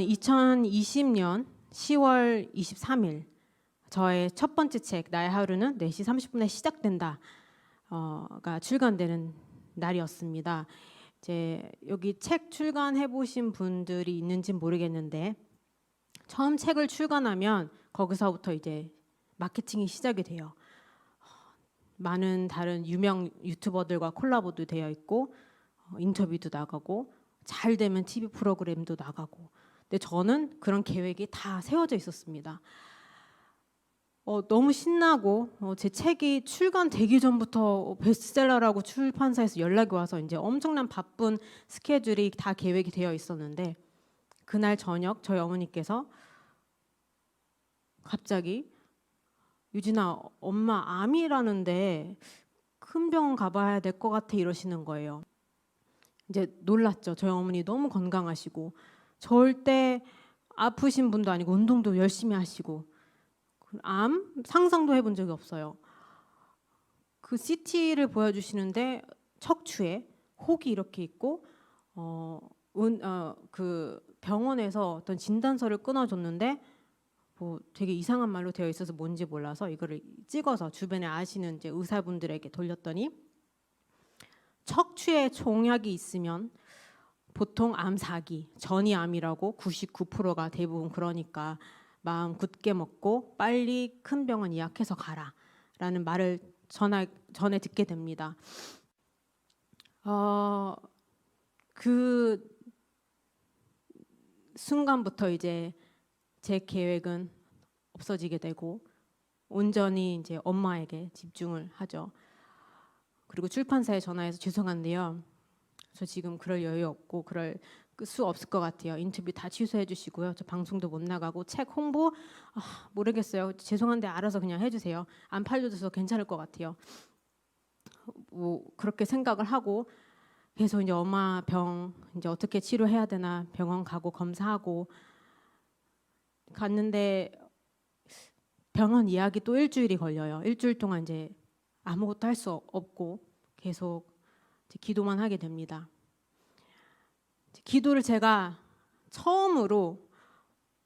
2020년 10월 23일 저의 첫 번째 책 나의 하루는 4시 30분에 시작된다가 출간되는 날이었습니다. 이제 여기 책 출간해 보신 분들이 있는지 모르겠는데 처음 책을 출간하면 거기서부터 이제 마케팅이 시작이 돼요. 많은 다른 유명 유튜버들과 콜라보도 되어 있고 인터뷰도 나가고 잘 되면 TV 프로그램도 나가고. 근데 저는 그런 계획이 다 세워져 있었습니다. 너무 신나고 제 책이 출간되기 전부터 베스트셀러라고 출판사에서 연락이 와서 이제 엄청난 바쁜 스케줄이 다 계획이 되어 있었는데 그날 저녁 저희 어머니께서 갑자기 유진아 엄마 암이라는데 큰 병원 가봐야 될 것 같아 이러시는 거예요. 이제 놀랐죠. 저희 어머니 너무 건강하시고 절대 아프신 분도 아니고 운동도 열심히 하시고 암 상상도 해본 적이 없어요. 그 CT를 보여주시는데 척추에 혹이 이렇게 있고 그 병원에서 어떤 진단서를 끊어줬는데 뭐 되게 이상한 말로 되어 있어서 뭔지 몰라서 이거를 찍어서 주변에 아시는 이제 의사분들에게 돌렸더니 척추에 종약이 있으면 보통 암 4기, 전이암이라고 99%가 대부분 그러니까 마음 굳게 먹고 빨리 큰 병원 예약해서 가라 라는 말을 전에 듣게 됩니다. 그 순간부터 이제 제 계획은 없어지게 되고 온전히 이제 엄마에게 집중을 하죠. 그리고 출판사에 전화해서 죄송한데요. 저 지금 그럴 여유 없고 그럴 수 없을 것 같아요. 인터뷰 다 취소해 주시고요. 저 방송도 못 나가고 책 홍보 모르겠어요. 죄송한데 알아서 그냥 해주세요. 안 팔려줘서 괜찮을 것 같아요. 뭐 그렇게 생각을 하고 계속 이제 엄마 병 이제 어떻게 치료해야 되나 병원 가고 검사하고 갔는데 병원 예약이 또 일주일이 걸려요. 일주일 동안 이제 아무것도 할 수 없고 계속 기도만 하게 됩니다. 기도를 제가 처음으로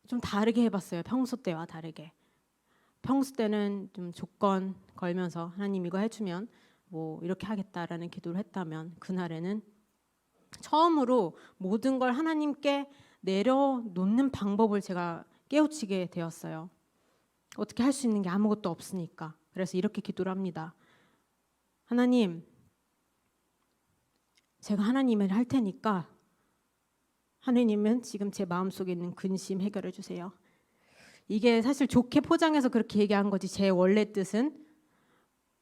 좀 다르게 해봤어요. 평소 때와 다르게. 평소 때는 좀 조건 걸면서 하나님 이거 해주면 뭐 이렇게 하겠다라는 기도를 했다면 그날에는 처음으로 모든 걸 하나님께 내려놓는 방법을 제가 깨우치게 되었어요. 어떻게 할 수 있는 게 아무것도 없으니까. 그래서 이렇게 기도를 합니다. 하나님, 제가 하나님을 할 테니까 하나님은 지금 제 마음속에 있는 근심 해결해 주세요. 이게 사실 좋게 포장해서 그렇게 얘기한 거지 제 원래 뜻은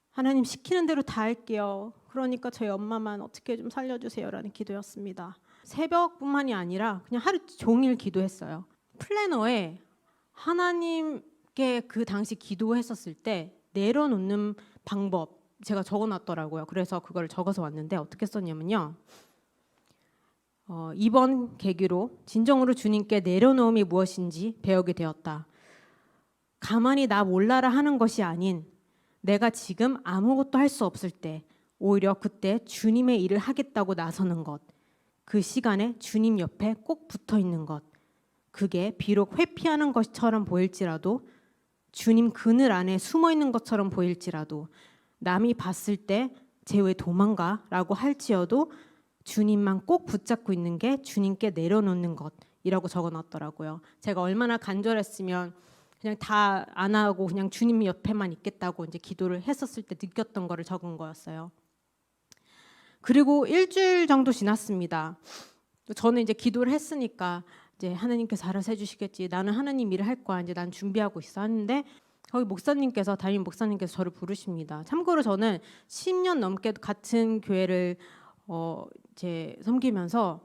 하나님 시키는 대로 다 할게요. 그러니까 저희 엄마만 어떻게 좀 살려주세요라는 기도였습니다. 새벽뿐만이 아니라 그냥 하루 종일 기도했어요. 플래너에 하나님께 그 당시 기도했었을 때 내려놓는 방법 제가 적어놨더라고요. 그래서 그걸 적어서 왔는데 어떻게 썼냐면요. 이번 계기로 진정으로 주님께 내려놓음이 무엇인지 배우게 되었다. 가만히 나 몰라라 하는 것이 아닌 내가 지금 아무것도 할 수 없을 때 오히려 그때 주님의 일을 하겠다고 나서는 것. 그 시간에 주님 옆에 꼭 붙어 있는 것. 그게 비록 회피하는 것처럼 보일지라도 주님 그늘 안에 숨어 있는 것처럼 보일지라도 남이 봤을 때 쟤 왜 도망가? 라고 할지어도 주님만 꼭 붙잡고 있는 게 주님께 내려놓는 것이라고 적어놨더라고요. 제가 얼마나 간절했으면 그냥 다 안 하고 그냥 주님 옆에만 있겠다고 이제 기도를 했었을 때 느꼈던 거를 적은 거였어요. 그리고 일주일 정도 지났습니다. 저는 이제 기도를 했으니까 이제 하나님께서 알아서 해주시겠지. 나는 하나님 일을 할 거야. 이제 난 준비하고 있어 하는데 거기 목사님께서 담임 목사님께서 저를 부르십니다. 참고로 저는 10년 넘게 같은 교회를 제 섬기면서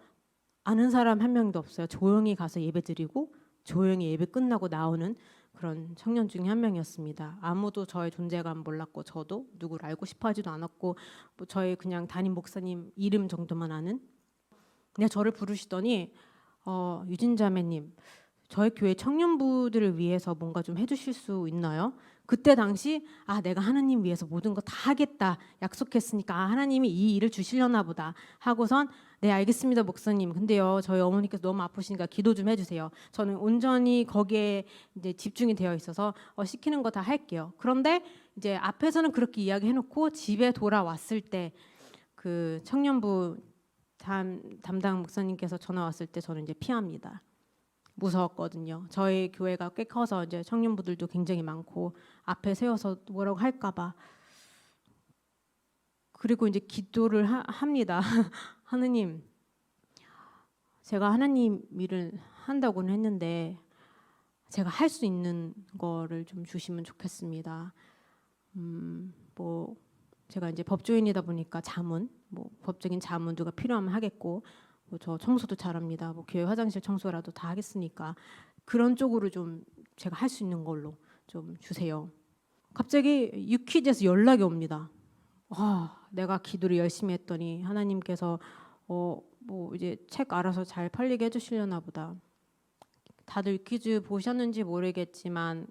아는 사람 한 명도 없어요. 조용히 가서 예배드리고 조용히 예배 끝나고 나오는 그런 청년 중에 한 명이었습니다. 아무도 저의 존재감 몰랐고 저도 누구를 알고 싶어하지도 않았고 뭐 저의 그냥 담임 목사님 이름 정도만 아는. 그냥 저를 부르시더니 유진 자매님 저희 교회 청년부들을 위해서 뭔가 좀 해주실 수 있나요? 그때 당시 내가 하나님 위해서 모든 거 다 하겠다 약속했으니까 하나님이 이 일을 주시려나 보다 하고선 네 알겠습니다 목사님. 근데요 저희 어머니께서 너무 아프시니까 기도 좀 해주세요. 저는 온전히 거기에 이제 집중이 되어 있어서 시키는 거 다 할게요. 그런데 이제 앞에서는 그렇게 이야기해놓고 집에 돌아왔을 때 그 청년부 담당 목사님께서 전화 왔을 때 저는 이제 피합니다. 무서웠거든요. 저희 교회가 꽤 커서 이제 청년부들도 굉장히 많고 앞에 세워서 뭐라고 할까봐. 그리고 이제 기도를 합니다. 하느님, 제가 하나님 일을 한다고는 했는데 제가 할 수 있는 거를 좀 주시면 좋겠습니다. 뭐 제가 이제 법조인이다 보니까 자문, 뭐 법적인 자문도가 필요하면 하겠고. 뭐 저 청소도 잘합니다. 뭐 교회 화장실 청소라도 다 하겠으니까 그런 쪽으로 좀 제가 할 수 있는 걸로 좀 주세요. 갑자기 유퀴즈에서 연락이 옵니다. 내가 기도를 열심히 했더니 하나님께서 뭐 이제 책 알아서 잘 팔리게 해주시려나 보다. 다들 유퀴즈 보셨는지 모르겠지만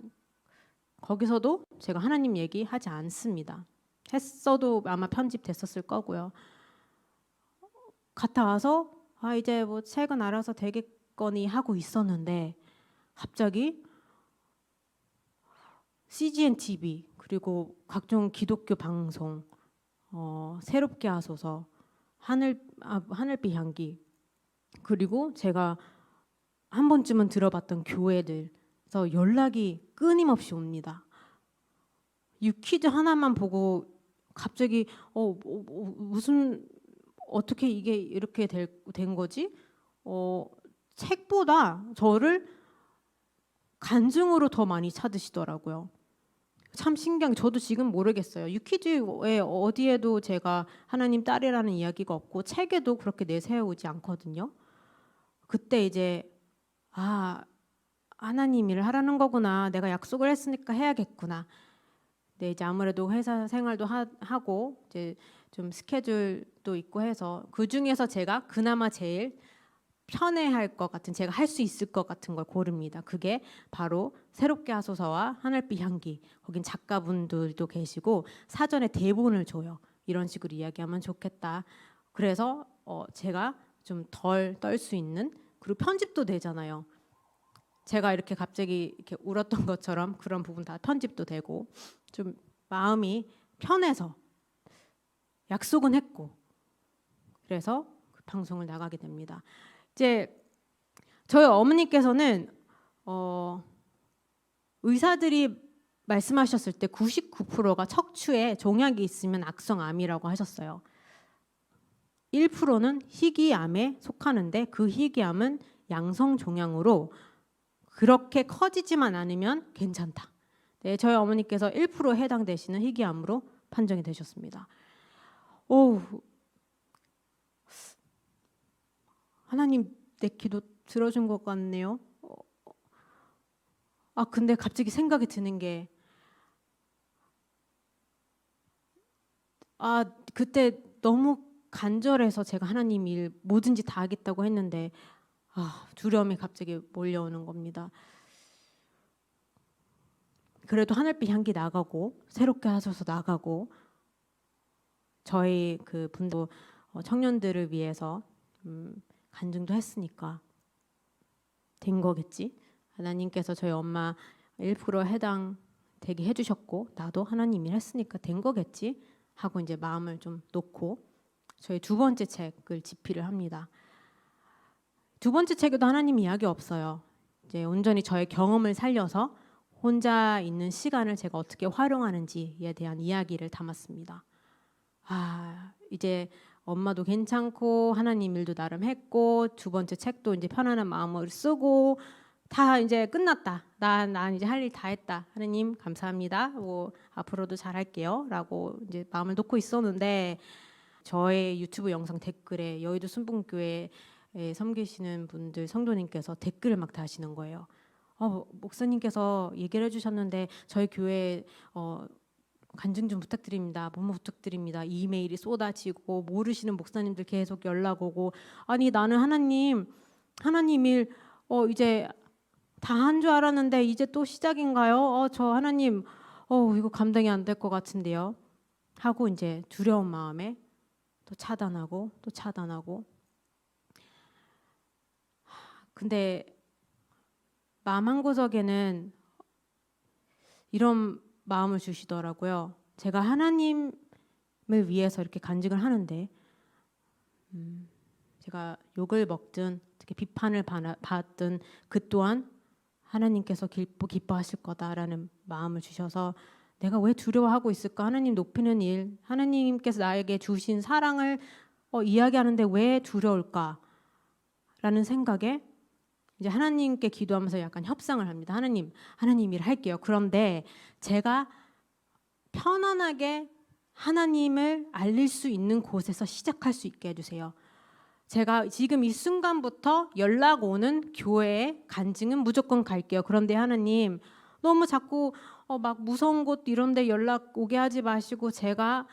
거기서도 제가 하나님 얘기하지 않습니다. 했어도 아마 편집됐었을 거고요. 갔다 와서 이제 뭐 책은 알아서 되겠거니 하고 있었는데 갑자기 CGN TV 그리고 각종 기독교 방송 새롭게 하소서 하늘빛 향기 그리고 제가 한 번쯤은 들어봤던 교회들에서 연락이 끊임없이 옵니다. 유퀴즈 하나만 보고 갑자기 무슨 어떻게 이게 이렇게 된 거지? 책보다 저를 간증으로 더 많이 찾으시더라고요. 참 신기한. 저도 지금 모르겠어요. 유퀴즈에 어디에도 제가 하나님 딸이라는 이야기가 없고 책에도 그렇게 내세우지 않거든요. 그때 이제 하나님 일을 하라는 거구나. 내가 약속을 했으니까 해야겠구나. 네, 이제 아무래도 회사 생활도 하고 이제 좀 스케줄도 있고 해서 그 중에서 제가 그나마 제일 편해할 것 같은 제가 할 수 있을 것 같은 걸 고릅니다. 그게 바로 새롭게 하소서와 하늘빛 향기. 거긴 작가분들도 계시고 사전에 대본을 줘요. 이런 식으로 이야기하면 좋겠다. 그래서 제가 좀 덜 떨 수 있는 그리고 편집도 되잖아요. 제가 이렇게 갑자기 이렇게 울었던 것처럼 그런 부분 다 편집도 되고 좀 마음이 편해서 약속은 했고 그래서 그 방송을 나가게 됩니다. 이제 저희 어머니께서는 의사들이 말씀하셨을 때 99%가 척추에 종양이 있으면 악성암이라고 하셨어요. 1%는 희귀암에 속하는데 그 희귀암은 양성 종양으로 그렇게 커지지만 않으면 괜찮다. 네, 저희 어머니께서 1%에 해당되시는 희귀암으로 판정이 되셨습니다. 하나님 내 기도 들어준 것 같네요. 근데 갑자기 생각이 드는 게 그때 너무 간절해서 제가 하나님 일 뭐든지 다 하겠다고 했는데 두려움이 갑자기 몰려오는 겁니다. 그래도 하늘빛 향기 나가고 새롭게 하셔서 나가고 저희 그 분도 청년들을 위해서 간증도 했으니까 된 거겠지. 하나님께서 저희 엄마 1% 해당되게 해주셨고 나도 하나님 일 했으니까 된 거겠지 하고 이제 마음을 좀 놓고 저희 두 번째 책을 집필을 합니다. 두 번째 책에도 하나님 이야기 없어요. 이제 온전히 저의 경험을 살려서 혼자 있는 시간을 제가 어떻게 활용하는지에 대한 이야기를 담았습니다. 이제 엄마도 괜찮고 하나님 일도 나름 했고 두 번째 책도 이제 편안한 마음을 쓰고 다 이제 끝났다. 난 이제 할 일 다 했다. 하나님 감사합니다. 뭐 앞으로도 잘할게요. 라고 이제 마음을 놓고 있었는데 저의 유튜브 영상 댓글에 여의도 순복음교회에 섬기시는 분들 성도님께서 댓글을 막 다시는 거예요. 목사님께서 얘기를 해주셨는데 저희 교회 간증 좀 부탁드립니다. 뭐뭐 부탁드립니다. 이메일이 쏟아지고 모르시는 목사님들 계속 연락 오고 아니 나는 하나님 일 이제 다 한 줄 알았는데 이제 또 시작인가요? 저 하나님, 이거 감당이 안 될 것 같은데요. 하고 이제 두려운 마음에 또 차단하고 또 차단하고. 근데 마음 한 구석에는 이런 마음을 주시더라고요. 제가 하나님을 위해서 이렇게 간증을 하는데 제가 욕을 먹든 어떻게 비판을 받든 그 또한 하나님께서 기뻐하실 거다라는 마음을 주셔서 내가 왜 두려워하고 있을까? 하나님 높이는 일, 하나님께서 나에게 주신 사랑을 이야기하는데 왜 두려울까? 라는 생각에 이제 하나님께 기도하면서 약간 협상을 합니다. 하나님 일 할게요. 그런데 제가 편안하게 하나님을 알릴 수 있는 곳에서 시작할 수 있게 해주세요. 제가 지금 이 순간부터 연락 오는 교회에 간증은 무조건 갈게요. 그런데 하나님 너무 자꾸 막 무서운 곳 이런 데 연락 오게 하지 마시고 제가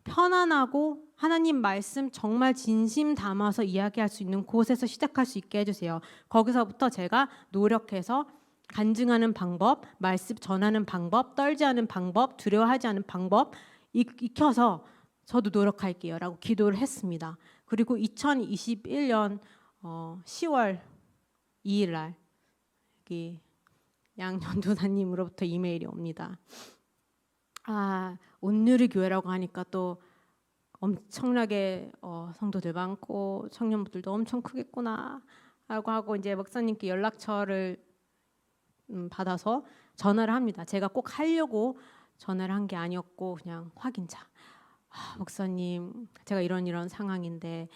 편안하고 하나님 말씀 정말 진심 담아서 이야기할 수 있는 곳에서 시작할 수 있게 해주세요. 거기서부터 제가 노력해서 간증하는 방법, 말씀 전하는 방법, 떨지 않은 방법, 두려워하지 않은 방법 익혀서 저도 노력할게요 라고 기도를 했습니다. 그리고 2021년 10월 2일 날 여기 양전도사님으로부터 이메일이 옵니다. 온누리 교회라고 하니까 또 엄청나게 성도들 많고 청년부들도 엄청 크겠구나 라고 하고 이제 목사님께 연락처를 받아서 전화를 합니다. 제가 꼭 하려고 전화를 한 게 아니었고 그냥 확인차. 목사님, 제가 이런 상황인데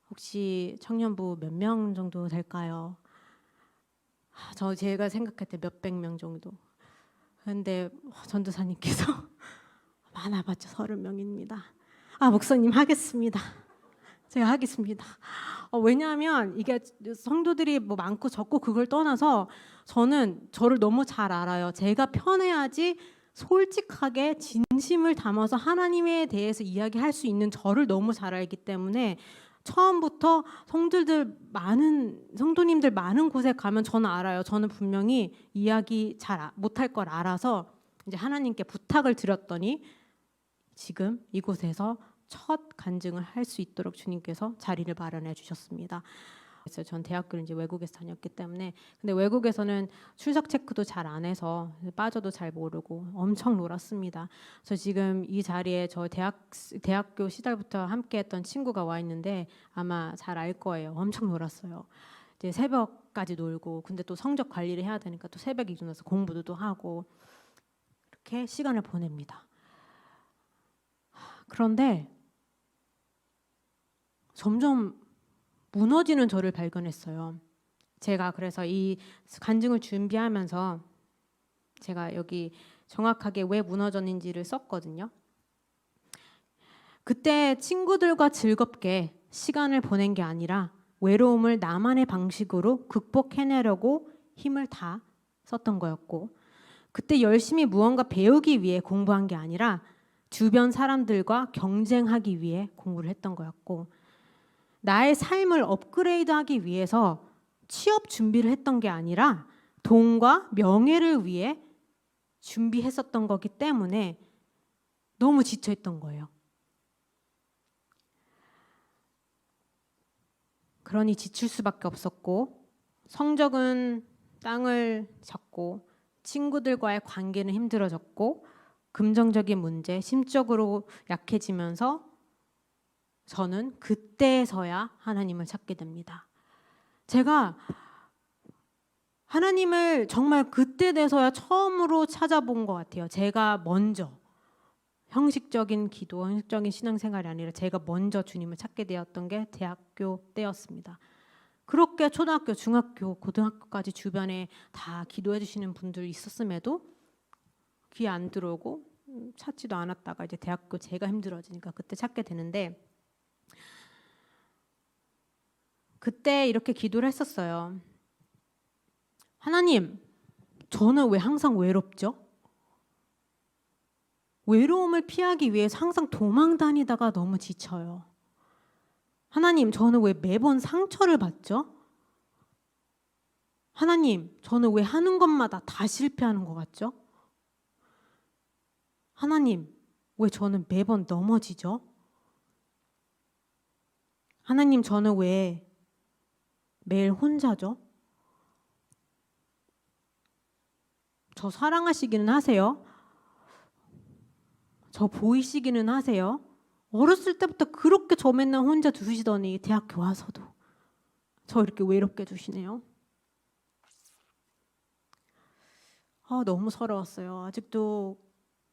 혹시 청년부 몇 명 정도 될까요? 제가 생각할 때 몇백 명 정도. 그런데 전도사님께서 많아봤자 30명입니다. 목사님 하겠습니다. 제가 하겠습니다. 왜냐하면 이게 성도들이 뭐 많고 적고 그걸 떠나서 저는 저를 너무 잘 알아요. 제가 편해야지 솔직하게 진심을 담아서 하나님에 대해서 이야기할 수 있는 저를 너무 잘 알기 때문에 처음부터 성도님들 많은 곳에 가면 저는 알아요. 저는 분명히 이야기 잘 못할 걸 알아서 이제 하나님께 부탁을 드렸더니 지금 이곳에서 첫 간증을 할 수 있도록 주님께서 자리를 마련해 주셨습니다. 그래서 전 대학교를 이제 외국에서 다녔기 때문에 근데 외국에서는 출석 체크도 잘 안 해서 빠져도 잘 모르고 엄청 놀았습니다. 그래서 지금 이 자리에 저 대학교 시절부터 함께했던 친구가 와 있는데 아마 잘 알 거예요. 엄청 놀았어요. 이제 새벽까지 놀고 근데 또 성적 관리를 해야 되니까 또 새벽에 일어나서 공부도 또 하고 이렇게 시간을 보냅니다. 그런데 점점 무너지는 저를 발견했어요. 제가 그래서 이 간증을 준비하면서 제가 여기 정확하게 왜 무너졌는지를 썼거든요. 그때 친구들과 즐겁게 시간을 보낸 게 아니라 외로움을 나만의 방식으로 극복해내려고 힘을 다 썼던 거였고 그때 열심히 무언가 배우기 위해 공부한 게 아니라 주변 사람들과 경쟁하기 위해 공부를 했던 거였고 나의 삶을 업그레이드하기 위해서 취업 준비를 했던 게 아니라 돈과 명예를 위해 준비했었던 거기 때문에 너무 지쳐있던 거예요. 그러니 지칠 수밖에 없었고 성적은 땅을 쳤고 친구들과의 관계는 힘들어졌고 금전적인 문제, 심적으로 약해지면서 저는 그때서야 하나님을 찾게 됩니다. 제가 하나님을 정말 그때 돼서야 처음으로 찾아본 것 같아요. 제가 먼저 형식적인 기도, 형식적인 신앙생활이 아니라 제가 먼저 주님을 찾게 되었던 게 대학교 때였습니다. 그렇게 초등학교, 중학교, 고등학교까지 주변에 다 기도해 주시는 분들 있었음에도 귀에 안 들어오고 찾지도 않았다가 이제 대학교 제가 힘들어지니까 그때 찾게 되는데 그때 이렇게 기도를 했었어요. 하나님, 저는 왜 항상 외롭죠? 외로움을 피하기 위해서 항상 도망 다니다가 너무 지쳐요. 하나님, 저는 왜 매번 상처를 받죠? 하나님, 저는 왜 하는 것마다 다 실패하는 것 같죠? 하나님, 왜 저는 매번 넘어지죠? 하나님, 저는 왜 매일 혼자죠? 저 사랑하시기는 하세요? 저 보이시기는 하세요? 어렸을 때부터 그렇게 저 맨날 혼자 두시더니 대학교 와서도 저 이렇게 외롭게 두시네요. 너무 서러웠어요. 아직도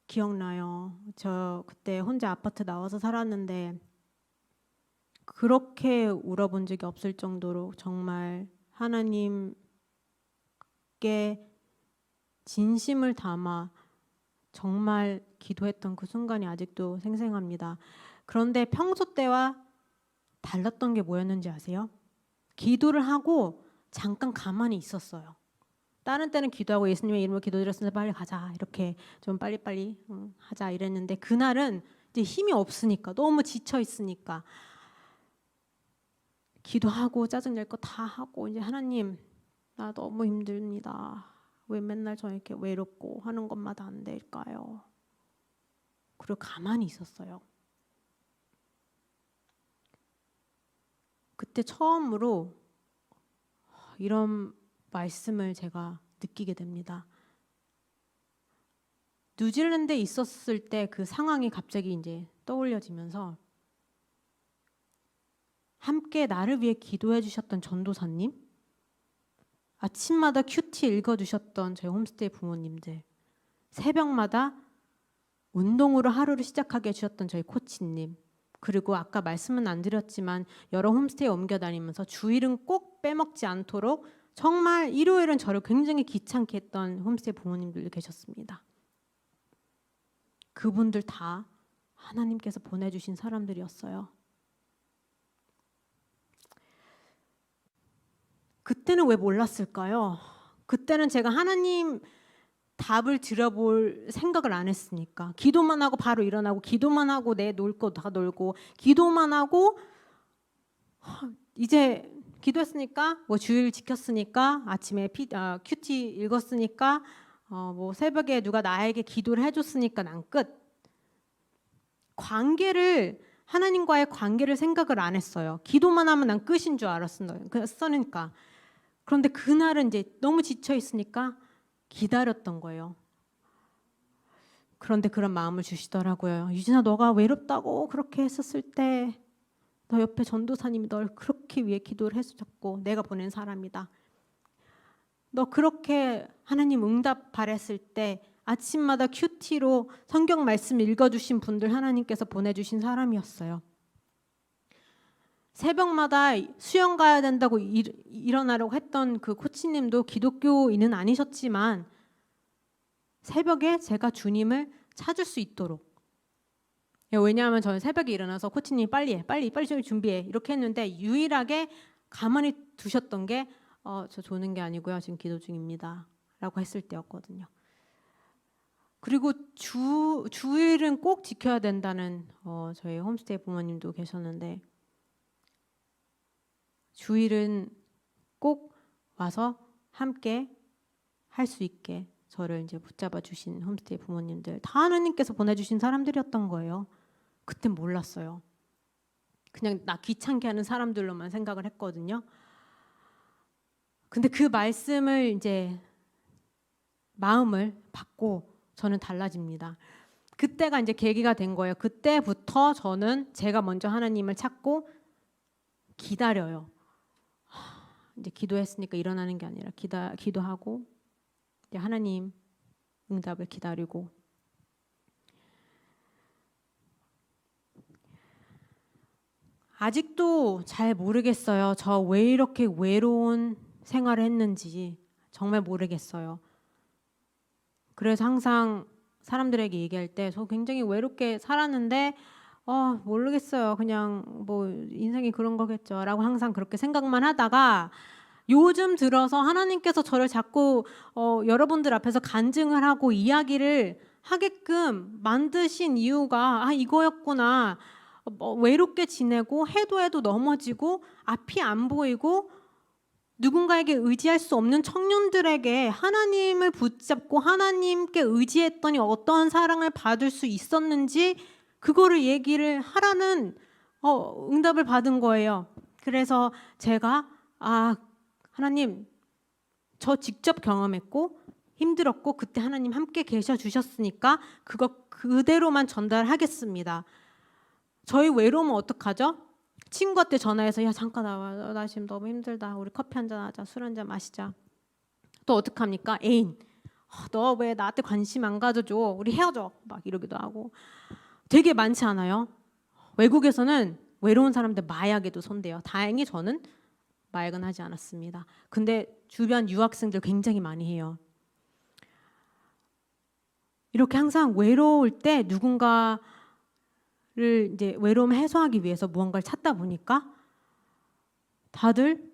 기억나요. 저 그때 혼자 아파트 나와서 살았는데 그렇게 울어본 적이 없을 정도로 정말 하나님께 진심을 담아 정말 기도했던 그 순간이 아직도 생생합니다. 그런데 평소 때와 달랐던 게 뭐였는지 아세요? 기도를 하고 잠깐 가만히 있었어요. 다른 때는 기도하고 예수님의 이름으로 기도드렸으니까 빨리 가자 이렇게 좀 빨리빨리 하자 이랬는데 그날은 이제 힘이 없으니까 너무 지쳐 있으니까 기도하고 짜증낼 거 다 하고 이제 하나님 나 너무 힘듭니다. 왜 맨날 저 이렇게 외롭고 하는 것마다 안 될까요? 그리고 가만히 있었어요. 그때 처음으로 이런 말씀을 제가 느끼게 됩니다. 뉴질랜드에 있었을 때 그 상황이 갑자기 이제 떠올려지면서 함께 나를 위해 기도해 주셨던 전도사님, 아침마다 큐티 읽어주셨던 저희 홈스테이 부모님들, 새벽마다 운동으로 하루를 시작하게 해주셨던 저희 코치님, 그리고 아까 말씀은 안 드렸지만 여러 홈스테이 옮겨 다니면서 주일은 꼭 빼먹지 않도록 정말 일요일은 저를 굉장히 귀찮게 했던 홈스테이 부모님들도 계셨습니다. 그분들 다 하나님께서 보내주신 사람들이었어요. 그때는 왜 몰랐을까요? 그때는 제가 하나님 답을 들어볼 생각을 안 했으니까 기도만 하고 바로 일어나고 기도만 하고 내 놀 거 다 놀고 기도만 하고 이제 기도했으니까 뭐 주일 지켰으니까 아침에 큐티 읽었으니까 뭐 새벽에 누가 나에게 기도를 해줬으니까 난 끝. 하나님과의 관계를 생각을 안 했어요. 기도만 하면 난 끝인 줄 알았으니까. 그런데 그날은 이제 너무 지쳐 있으니까 기다렸던 거예요. 그런데 그런 마음을 주시더라고요. 유진아, 너가 외롭다고 그렇게 했었을 때 너 옆에 전도사님이 널 그렇게 위해 기도를 해주셨고 내가 보낸 사람이다. 너 그렇게 하나님 응답 바랬을 때 아침마다 큐티로 성경 말씀 읽어주신 분들 하나님께서 보내주신 사람이었어요. 새벽마다 수영 가야 된다고 일어나려고 했던 그 코치님도 기독교인은 아니셨지만 새벽에 제가 주님을 찾을 수 있도록, 왜냐하면 저는 새벽에 일어나서 코치님이 빨리 좀 준비해 이렇게 했는데 유일하게 가만히 두셨던 게 저 조는 게 아니고요, 지금 기도 중입니다 라고 했을 때였거든요. 그리고 주일은 꼭 지켜야 된다는 저희 홈스테이 부모님도 계셨는데 주일은 꼭 와서 함께 할 수 있게 저를 이제 붙잡아 주신 홈스테이 부모님들 다 하나님께서 보내주신 사람들이었던 거예요. 그땐 몰랐어요. 그냥 나 귀찮게 하는 사람들로만 생각을 했거든요. 근데 그 말씀을 이제 마음을 받고 저는 달라집니다. 그때가 이제 계기가 된 거예요. 그때부터 저는 제가 먼저 하나님을 찾고 기다려요. 이제 기도했으니까 일어나는 게 아니라 기도하고 이제 하나님 응답을 기다리고. 아직도 잘 모르겠어요. 저 왜 이렇게 외로운 생활을 했는지 정말 모르겠어요. 그래서 항상 사람들에게 얘기할 때 저 굉장히 외롭게 살았는데 모르겠어요. 그냥 뭐 인생이 그런 거겠죠 라고 항상 그렇게 생각만 하다가 요즘 들어서 하나님께서 저를 자꾸 여러분들 앞에서 간증을 하고 이야기를 하게끔 만드신 이유가 이거였구나. 외롭게 지내고 해도 넘어지고 앞이 안 보이고 누군가에게 의지할 수 없는 청년들에게 하나님을 붙잡고 하나님께 의지했더니 어떠한 사랑을 받을 수 있었는지 그거를 얘기를 하라는 응답을 받은 거예요. 그래서 제가 하나님, 저 직접 경험했고 힘들었고 그때 하나님 함께 계셔 주셨으니까 그거 그대로만 전달하겠습니다. 저희 외로우면 어떡하죠? 친구한테 전화해서 야 잠깐 나와, 나 지금 너무 힘들다, 우리 커피 한잔 하자, 술 한잔 마시자. 또 어떡합니까? 애인, 너 왜 나한테 관심 안 가져줘, 우리 헤어져, 막 이러기도 하고. 되게 많지 않아요? 외국에서는 외로운 사람들 마약에도 손대요. 다행히 저는 마약은 하지 않았습니다. 근데 주변 유학생들 굉장히 많이 해요. 이렇게 항상 외로울 때 누군가를 이제 외로움 해소하기 위해서 무언가를 찾다 보니까 다들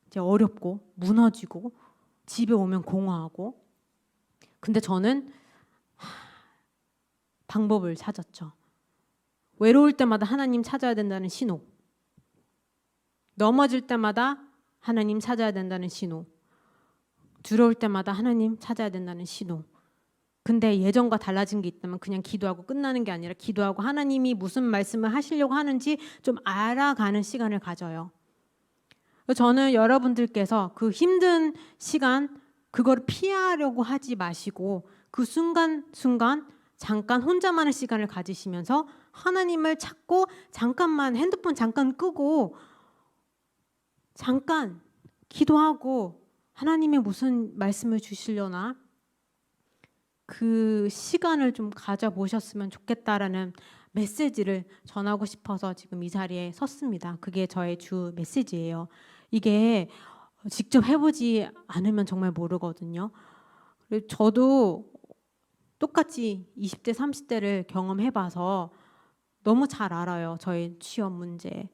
이제 어렵고 무너지고 집에 오면 공허하고. 근데 저는 방법을 찾았죠. 외로울 때마다 하나님 찾아야 된다는 신호, 넘어질 때마다 하나님 찾아야 된다는 신호, 두려울 때마다 하나님 찾아야 된다는 신호. 근데 예전과 달라진 게 있다면 그냥 기도하고 끝나는 게 아니라 기도하고 하나님이 무슨 말씀을 하시려고 하는지 좀 알아가는 시간을 가져요. 저는 여러분들께서 그 힘든 시간 그걸 피하려고 하지 마시고 그 순간순간 잠깐 혼자만의 시간을 가지시면서 하나님을 찾고 잠깐만 핸드폰 잠깐 끄고 잠깐 기도하고 하나님이 무슨 말씀을 주시려나 그 시간을 좀 가져보셨으면 좋겠다라는 메시지를 전하고 싶어서 지금 이 자리에 섰습니다. 그게 저의 주 메시지예요. 이게 직접 해보지 않으면 정말 모르거든요. 저도 똑같이 20대, 30대를 경험해봐서 너무 잘 알아요. 저의 취업 문제,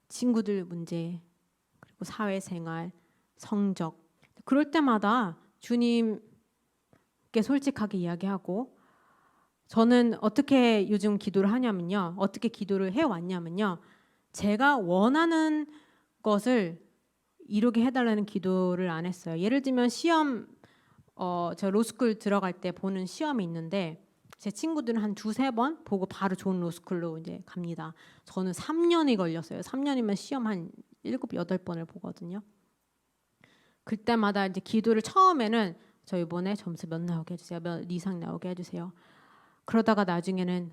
친구들 문제, 그리고 사회생활, 성적. 그럴 때마다 주님께 솔직하게 이야기하고, 저는 어떻게 요즘 기도를 하냐면요, 어떻게 기도를 해왔냐면요, 제가 원하는 것을 이루게 해달라는 기도를 안 했어요. 예를 들면 시험, 저 로스쿨 들어갈 때 보는 시험이 있는데 제 친구들은 한 2-3번 보고 바로 좋은 로스쿨로 이제 갑니다. 저는 3년이 걸렸어요. 3년이면 시험 한 7-8번을 보거든요. 그때마다 이제 기도를 처음에는 저 이번에 점수 몇 나오게 해주세요, 몇 이상 나오게 해주세요. 그러다가 나중에는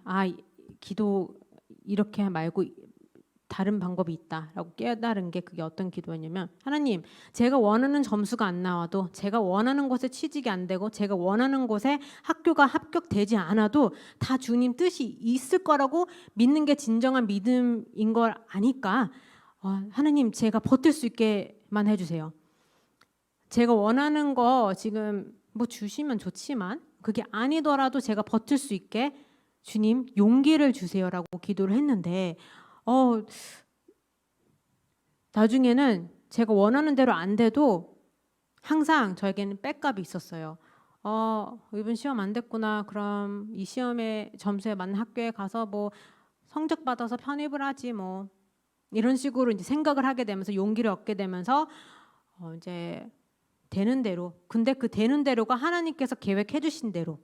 기도 이렇게 말고 다른 방법이 있다라고 깨달은 게, 그게 어떤 기도였냐면, 하나님, 제가 원하는 점수가 안 나와도, 제가 원하는 곳에 취직이 안 되고, 제가 원하는 곳에 학교가 합격되지 않아도 다 주님 뜻이 있을 거라고 믿는 게 진정한 믿음인 걸 아니까 하나님, 제가 버틸 수 있게만 해주세요. 제가 원하는 거 지금 뭐 주시면 좋지만 그게 아니더라도 제가 버틸 수 있게 주님 용기를 주세요라고 기도를 했는데, 나중에는 제가 원하는 대로 안 돼도 항상 저에게는 백업이 있었어요. 이번 시험 안 됐구나, 그럼 이 시험에 점수에 맞는 학교에 가서 뭐 성적 받아서 편입을 하지 뭐, 이런 식으로 이제 생각을 하게 되면서 용기를 얻게 되면서 이제 되는 대로, 근데 그 되는 대로가 하나님께서 계획해 주신 대로가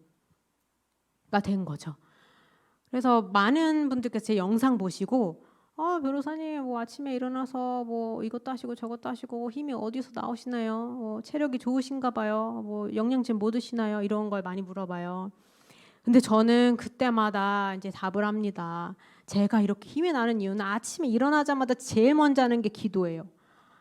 된 거죠. 그래서 많은 분들께서 제 영상 보시고 변호사님 뭐 아침에 일어나서 뭐 이것도 하시고 저것도 하시고 힘이 어디서 나오시나요? 체력이 좋으신가 봐요. 뭐 영양제 뭐 드시나요? 이런 걸 많이 물어봐요. 근데 저는 그때마다 이제 답을 합니다. 제가 이렇게 힘이 나는 이유는 아침에 일어나자마자 제일 먼저 하는 게 기도예요.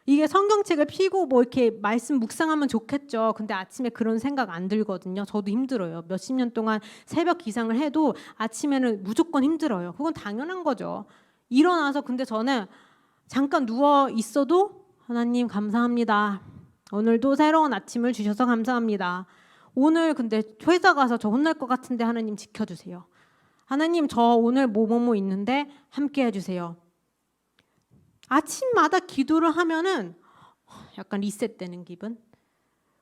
이게 성경책을 펴고 뭐 이렇게 말씀 묵상하면 좋겠죠. 근데 아침에 그런 생각 안 들거든요. 저도 힘들어요. 몇십 년 동안 새벽 기상을 해도 아침에는 무조건 힘들어요. 그건 당연한 거죠. 일어나서 근데 저는 잠깐 누워 있어도 하나님 감사합니다. 오늘도 새로운 아침을 주셔서 감사합니다. 오늘 근데 회사 가서 저 혼날 것 같은데 하나님 지켜주세요. 하나님, 저 오늘 뭐뭐뭐 있는데 함께 해주세요. 아침마다 기도를 하면은 약간 리셋되는 기분?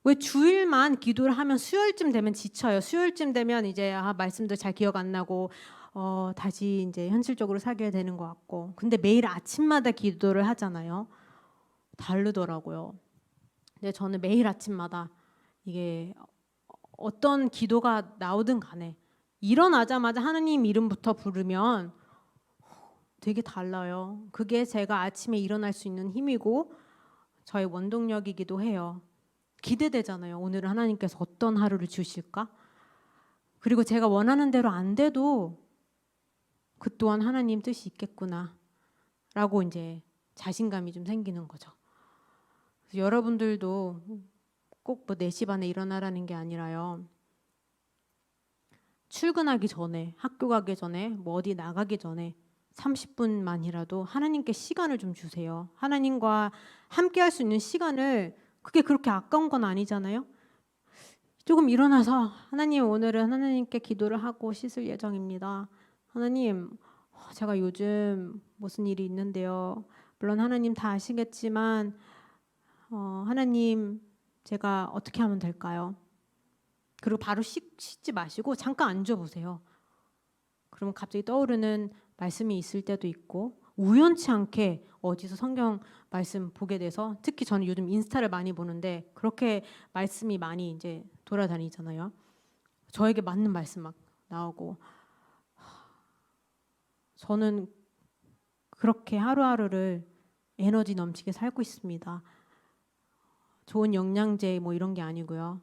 왜 주일만 기도를 하면 수요일쯤 되면 지쳐요. 수요일쯤 되면 이제 말씀도 잘 기억 안 나고 다시 이제 현실적으로 살게 되는 것 같고. 근데 매일 아침마다 기도를 하잖아요. 다르더라고요. 근데 저는 매일 아침마다 이게 어떤 기도가 나오든 간에 일어나자마자 하느님 이름부터 부르면 되게 달라요. 그게 제가 아침에 일어날 수 있는 힘이고 저의 원동력이기도 해요. 기대되잖아요. 오늘은 하나님께서 어떤 하루를 주실까? 그리고 제가 원하는 대로 안 돼도 그 또한 하나님 뜻이 있겠구나 라고 이제 자신감이 좀 생기는 거죠. 그래서 여러분들도 꼭 뭐 4시 반에 일어나라는 게 아니라요. 출근하기 전에, 학교 가기 전에, 뭐 어디 나가기 전에 30분만이라도 하나님께 시간을 좀 주세요. 하나님과 함께 할 수 있는 시간을, 그게 그렇게 아까운 건 아니잖아요. 조금 일어나서 하나님, 오늘은 하나님께 기도를 하고 씻을 예정입니다. 하나님, 제가 요즘 무슨 일이 있는데요. 물론 하나님 다 아시겠지만 하나님, 제가 어떻게 하면 될까요? 그리고 바로 씻지 마시고 잠깐 앉아보세요. 그러면 갑자기 떠오르는 말씀이 있을 때도 있고, 우연치 않게 어디서 성경 말씀 보게 돼서, 특히 저는 요즘 인스타를 많이 보는데 그렇게 말씀이 많이 이제 돌아다니잖아요. 저에게 맞는 말씀 막 나오고, 저는 그렇게 하루하루를 에너지 넘치게 살고 있습니다. 좋은 영양제 뭐 이런 게 아니고요.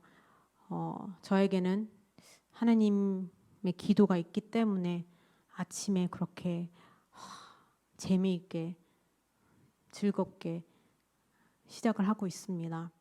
저에게는 하나님의 기도가 있기 때문에 아침에 그렇게 재미있게 즐겁게 시작을 하고 있습니다.